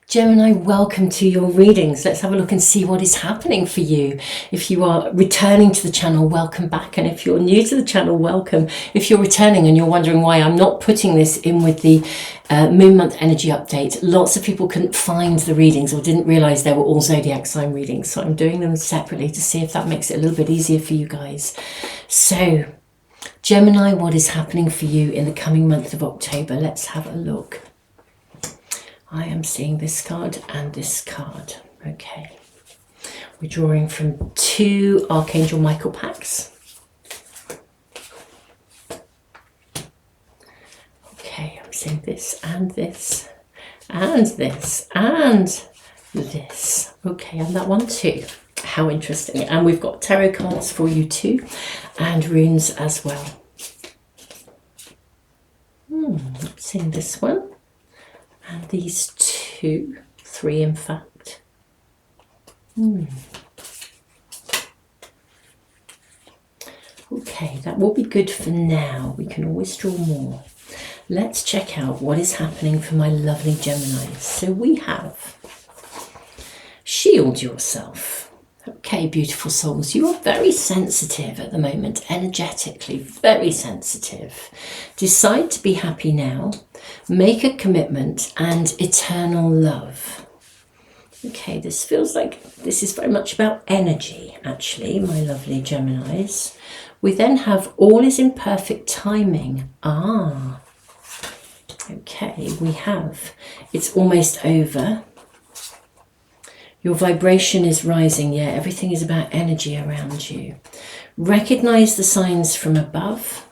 Gemini, welcome to your readings. Let's have a look and see what is happening for you. If you are returning to the channel, welcome back. And if you're new to the channel, welcome. If you're returning and you're wondering why I'm not putting this in with the moon month energy update, lots of people couldn't find the readings or didn't realize they were all zodiac sign readings. So I'm doing them separately to see if that makes it a little bit easier for you guys. So Gemini, what is happening for you in the coming month of October? Let's have a look. I am seeing this card and this card. Okay. We're drawing from 2 Archangel Michael packs. Okay, I'm seeing this and this and this and this. Okay, and that one too. How interesting. And we've got tarot cards for you too, and runes as well. I'm seeing this one. And these 2, 3 in fact. Okay, that will be good for now. We can always draw more. Let's check out what is happening for my lovely Geminis. So we have shield yourself. Okay, beautiful souls, you are very sensitive at the moment, energetically, very sensitive. Decide to be happy now, make a commitment, and eternal love. Okay, this feels like this is very much about energy, actually, my lovely Geminis. We then have all is in perfect timing. Okay, we have it's almost over. Your vibration is rising, yeah, everything is about energy around you. Recognize the signs from above.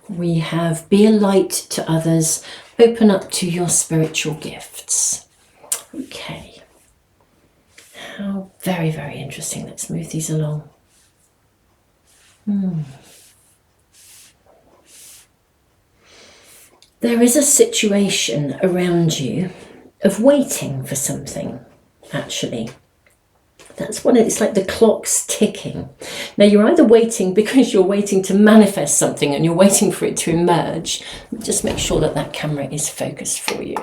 We have be a light to others, open up to your spiritual gifts. Okay. How very, very interesting. Let's move these along. There is a situation around you of waiting for something, actually. That's what it's like, the clock's ticking. Now you're either waiting because you're waiting to manifest something and you're waiting for it to emerge. Just make sure that that camera is focused for you.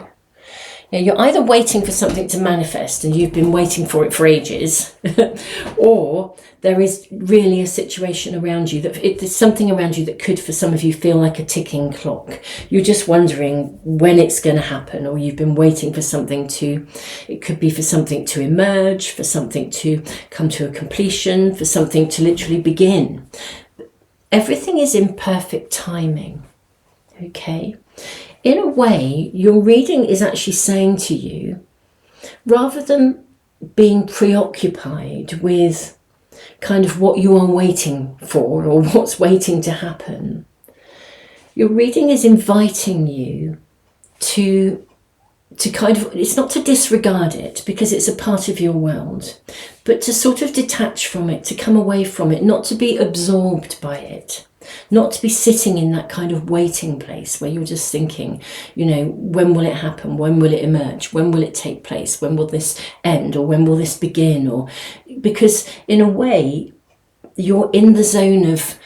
Now you're either waiting for something to manifest and you've been waiting for it for ages, or there is really a situation around you that there's something around you that could, for some of you, feel like a ticking clock. You're just wondering when it's going to happen, or you've been waiting for something to, it could be for something to emerge, for something to come to a completion, for something to literally begin. Everything is in perfect timing, okay? In a way, your reading is actually saying to you, rather than being preoccupied with kind of what you are waiting for or what's waiting to happen, your reading is inviting you to kind of, it's not to disregard it because it's a part of your world, but to sort of detach from it, to come away from it, not to be absorbed by it. Not to be sitting in that kind of waiting place where you're just thinking, you know, when will it happen? When will it emerge? When will it take place? When will this end? Or when will this begin? Or because in a way, you're in the zone of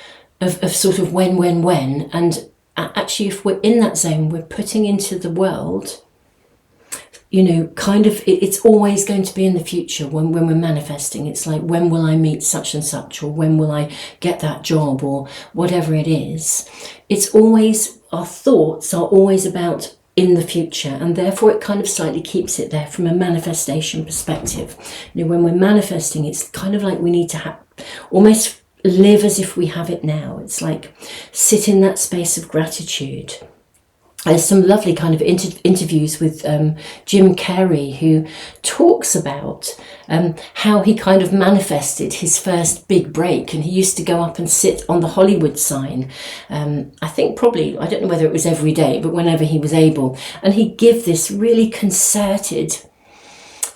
sort of when. And actually, if we're in that zone, we're putting into the world, you know, kind of, it's always going to be in the future when we're manifesting. It's like, when will I meet such and such, or when will I get that job, or whatever it is. It's always, our thoughts are always about in the future, and therefore it kind of slightly keeps it there from a manifestation perspective. You know, when we're manifesting, it's kind of like we need to almost live as if we have it now. It's like sit in that space of gratitude. There's some lovely kind of interviews with Jim Carrey, who talks about how he kind of manifested his first big break, and he used to go up and sit on the Hollywood sign. I think probably, I don't know whether it was every day, but whenever he was able, and he'd give this really concerted,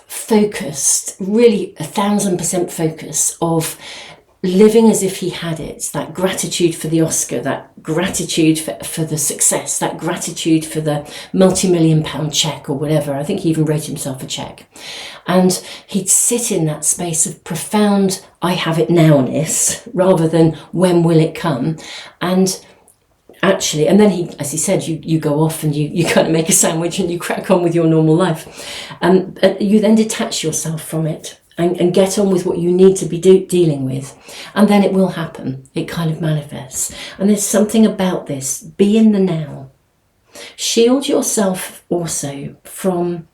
focused, really 1000% focus of living as if he had it, that gratitude for the Oscar, that gratitude for the success, that gratitude for the multi-million-pound check or whatever. I think he even wrote himself a check. And he'd sit in that space of profound, I have it nowness, rather than when will it come. And actually, and then he, as he said, you go off and you kind of make a sandwich and you crack on with your normal life. You then detach yourself from it and get on with what you need to be dealing with. And then it will happen. It kind of manifests. And there's something about this. Be in the now. Shield yourself also from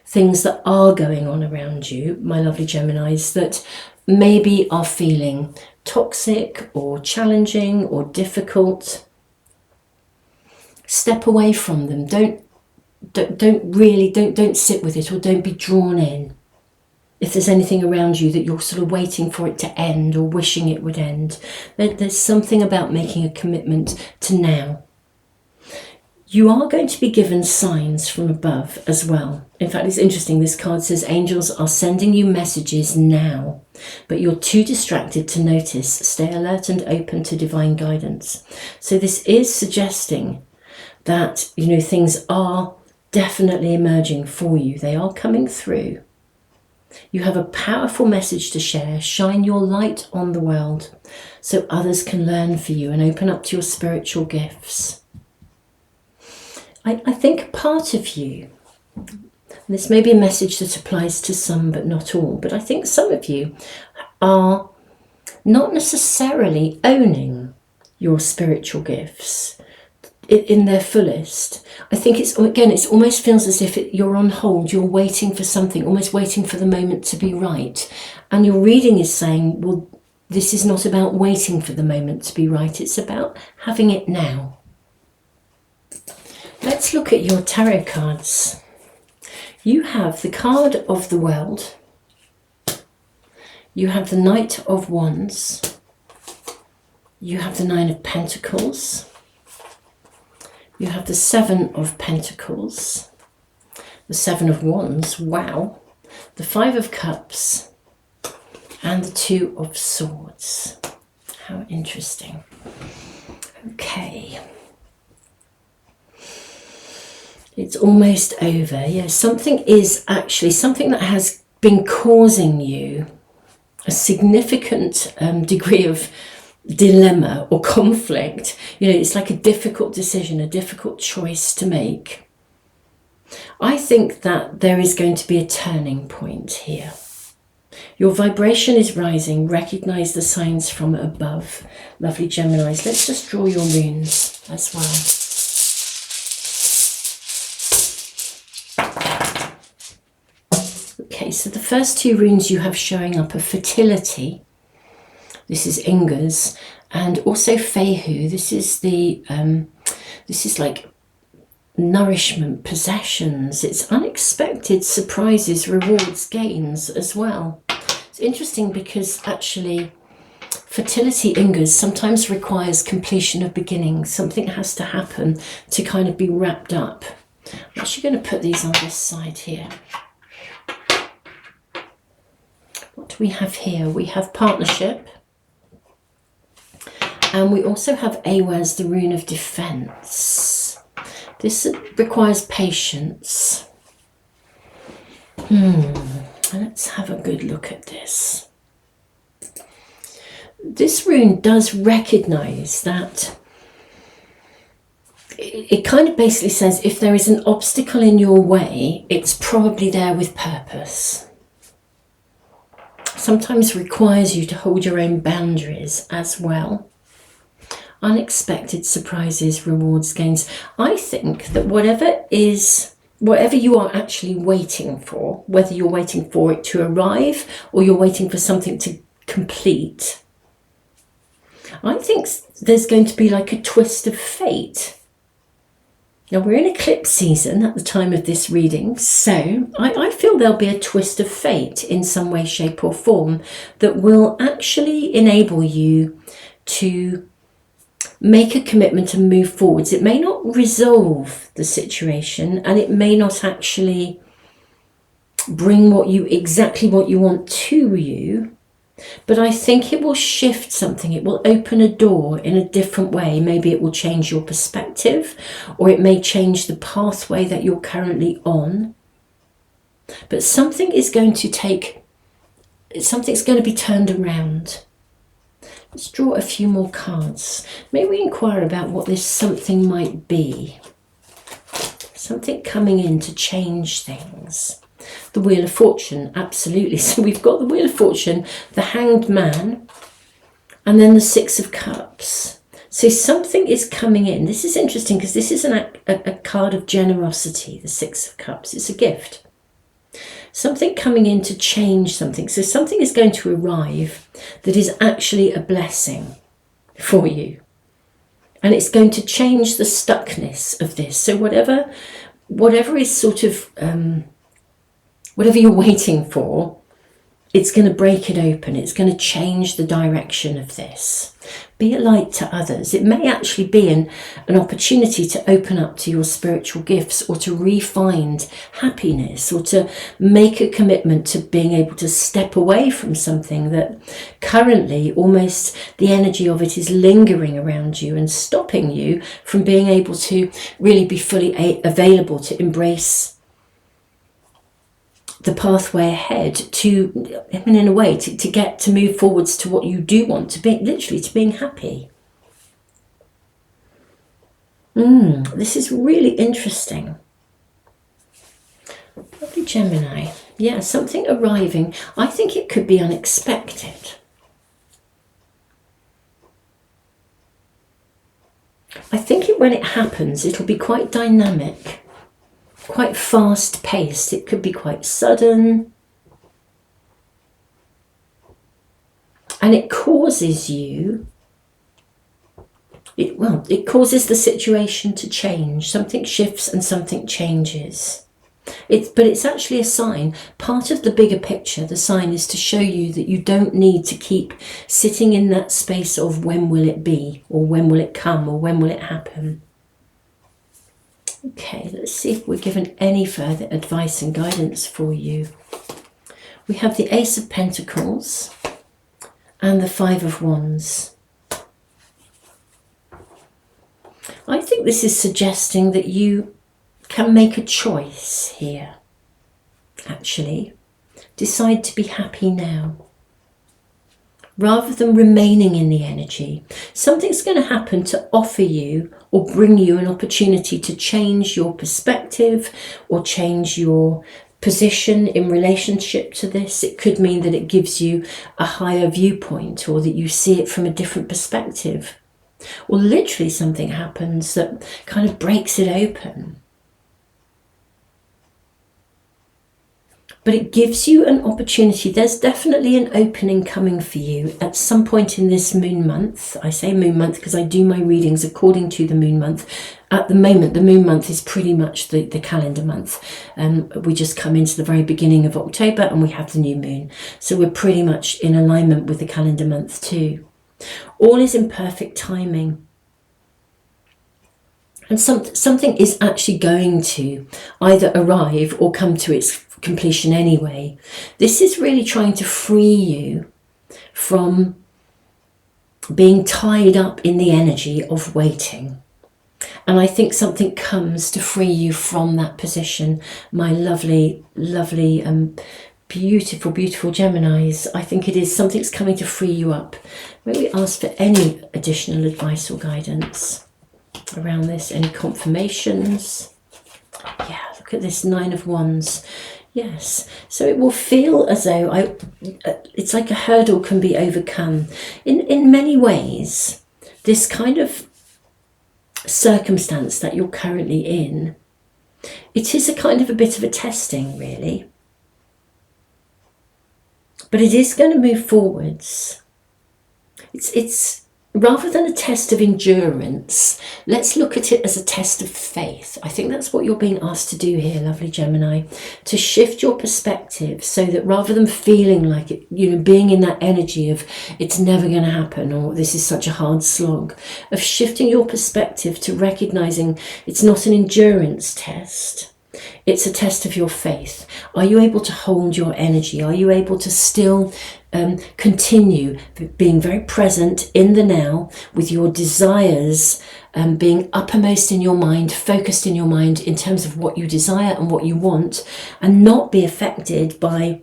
things that are going on around you, my lovely Geminis, that maybe are feeling toxic or challenging or difficult. Step away from them. Don't sit with it, or don't be drawn in. If there's anything around you that you're sort of waiting for it to end or wishing it would end, there's something about making a commitment to now. You are going to be given signs from above as well. In fact, it's interesting. This card says angels are sending you messages now, but you're too distracted to notice. Stay alert and open to divine guidance. So this is suggesting that, you know, things are definitely emerging for you. They are coming through. You have a powerful message to share. Shine your light on the world so others can learn for you and open up to your spiritual gifts. I think part of you, this may be a message that applies to some but not all, but I think some of you are not necessarily owning your spiritual gifts in their fullest. I think it almost feels as if you're on hold, you're waiting for something, almost waiting for the moment to be right. And your reading is saying, well, this is not about waiting for the moment to be right, it's about having it now. Let's look at your tarot cards. You have the card of the World. You have the Knight of Wands. You have the Nine of Pentacles. You have the Seven of Pentacles, the Seven of Wands, wow, the Five of Cups, and the Two of Swords. How interesting. Okay. It's almost over. Yeah, something that has been causing you a significant degree of dilemma or conflict. You know, it's like a difficult decision, a difficult choice to make. I think that there is going to be a turning point here. Your vibration is rising. Recognize the signs from above. Lovely Geminis. Let's just draw your runes as well. Okay, so the first two runes you have showing up are fertility. This is Ingas, and also Fehu. This is like nourishment, possessions. It's unexpected surprises, rewards, gains as well. It's interesting because actually fertility, Ingas, sometimes requires completion of beginnings. Something has to happen to kind of be wrapped up. I'm actually going to put these on this side here. What do we have here? We have partnership. And we also have Awaz, the rune of defense. This requires patience. Let's have a good look at this. This rune does recognize that it kind of basically says if there is an obstacle in your way, it's probably there with purpose. Sometimes requires you to hold your own boundaries as well. Unexpected surprises, rewards, gains. I think that whatever you are actually waiting for, whether you're waiting for it to arrive or you're waiting for something to complete, I think there's going to be like a twist of fate. Now we're in eclipse season at the time of this reading, so I feel there'll be a twist of fate in some way, shape or form that will actually enable you to make a commitment and move forwards. It may not resolve the situation and it may not actually bring exactly what you want to you, but I think it will shift something. It will open a door in a different way. Maybe it will change your perspective, or it may change the pathway that you're currently on. But something's going to be turned around. Let's draw a few more cards. Maybe we inquire about what this something might be. Something coming in to change things. The Wheel of Fortune, absolutely. So we've got the Wheel of Fortune, the Hanged Man, and then the Six of Cups. So something is coming in. This is interesting because this is a card of generosity, the Six of Cups. It's a gift. Something coming in to change something. So something is going to arrive that is actually a blessing for you. And it's going to change the stuckness of this. So whatever is sort of, whatever you're waiting for, it's going to break it open. It's going to change the direction of this. Be a light to others. It may actually be an opportunity to open up to your spiritual gifts, or to re-find happiness, or to make a commitment to being able to step away from something that currently almost the energy of it is lingering around you and stopping you from being able to really be fully available to embrace the pathway ahead, to, in a way, to get to move forwards to what you do want, to be literally to being happy. This is really interesting. Lovely Gemini. Yeah, something arriving. I think it could be unexpected. I think when it happens, it'll be quite dynamic. Quite fast paced. It could be quite sudden. And it causes you, it causes the situation to change. Something shifts and something changes. But it's actually a sign. Part of the bigger picture, the sign is to show you that you don't need to keep sitting in that space of when will it be, or when will it come, or when will it happen. Okay, let's see if we're given any further advice and guidance for you. We have the Ace of Pentacles and the Five of Wands. I think this is suggesting that you can make a choice here, actually. Decide to be happy now, rather than remaining in the energy. Something's going to happen to offer you or bring you an opportunity to change your perspective or change your position in relationship to this. It could mean that it gives you a higher viewpoint, or that you see it from a different perspective. Or literally something happens that kind of breaks it open. But it gives you an opportunity. There's definitely an opening coming for you at some point in this moon month. I say moon month because I do my readings according to the moon month. At the moment, the moon month is pretty much the calendar month. We just come into the very beginning of October and we have the new moon. So we're pretty much in alignment with the calendar month too. All is in perfect timing. And something is actually going to either arrive or come to its completion anyway. This is really trying to free you from being tied up in the energy of waiting. And I think something comes to free you from that position. My lovely, lovely, beautiful, beautiful Geminis. I think it is something's coming to free you up. Maybe ask for any additional advice or guidance around this, any confirmations. Yeah, look at this Nine of Wands. Yes, so it will feel as though it's like a hurdle can be overcome. In many ways, this kind of circumstance that you're currently in, it is a kind of a bit of a testing, really. But it is going to move forwards. It's rather than a test of endurance, let's look at it as a test of faith. I think that's what you're being asked to do here, lovely Gemini, to shift your perspective so that rather than feeling like it, being in that energy of it's never going to happen or this is such a hard slog, of shifting your perspective to recognizing it's not an endurance test. It's a test of your faith. Are you able to hold your energy? Are you able to still continue being very present in the now with your desires being uppermost in your mind, focused in your mind in terms of what you desire and what you want, and not be affected by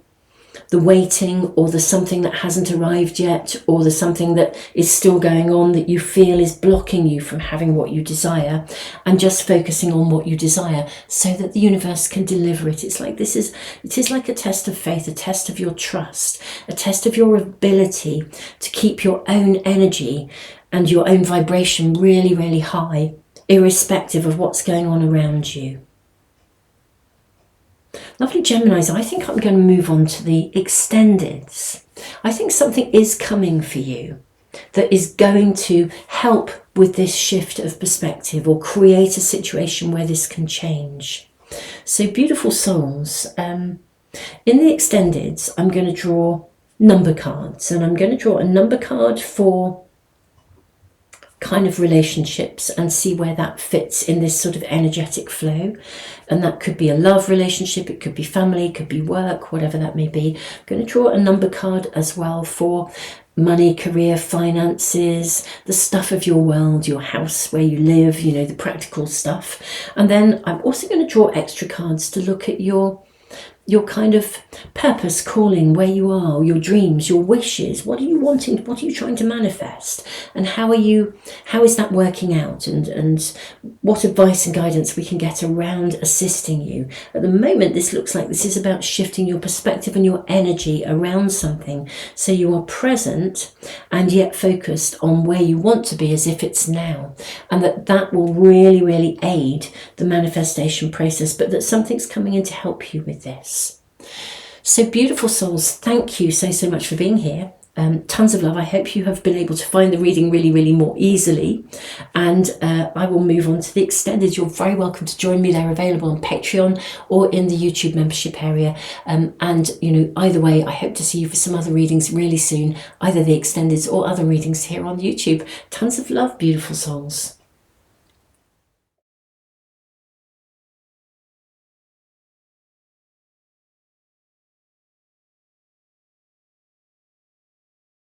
the waiting, or the something that hasn't arrived yet, or the something that is still going on that you feel is blocking you from having what you desire, and just focusing on what you desire so that the universe can deliver it. It's like it is like a test of faith, a test of your trust, a test of your ability to keep your own energy and your own vibration really, really high, irrespective of what's going on around you. Lovely Geminis, I think I'm going to move on to the extendeds. I think something is coming for you that is going to help with this shift of perspective or create a situation where this can change. So beautiful souls, in the extendeds, I'm going to draw number cards, and I'm going to draw a number card for kind of relationships and see where that fits in this sort of energetic flow. And that could be a love relationship, it could be family, it could be work, whatever that may be. I'm going to draw a number card as well for money, career, finances, the stuff of your world, your house where you live, you know, the practical stuff. And then I'm also going to draw extra cards to look at your kind of purpose, calling, where you are, your dreams, your wishes. What are you wanting? What are you trying to manifest? And how is that working out? And what advice and guidance we can get around assisting you. At the moment, this looks like this is about shifting your perspective and your energy around something. So you are present and yet focused on where you want to be as if it's now. And that will really, really aid the manifestation process, but that something's coming in to help you with this. So beautiful souls, thank you so much for being here. Tons of love. I hope you have been able to find the reading really, really more easily. And I will move on to the extended. You're very welcome to join me. They're available on Patreon or in the YouTube membership area. And, you know, either way, I hope to see you for some other readings really soon, either the extendeds or other readings here on YouTube. Tons of love, beautiful souls.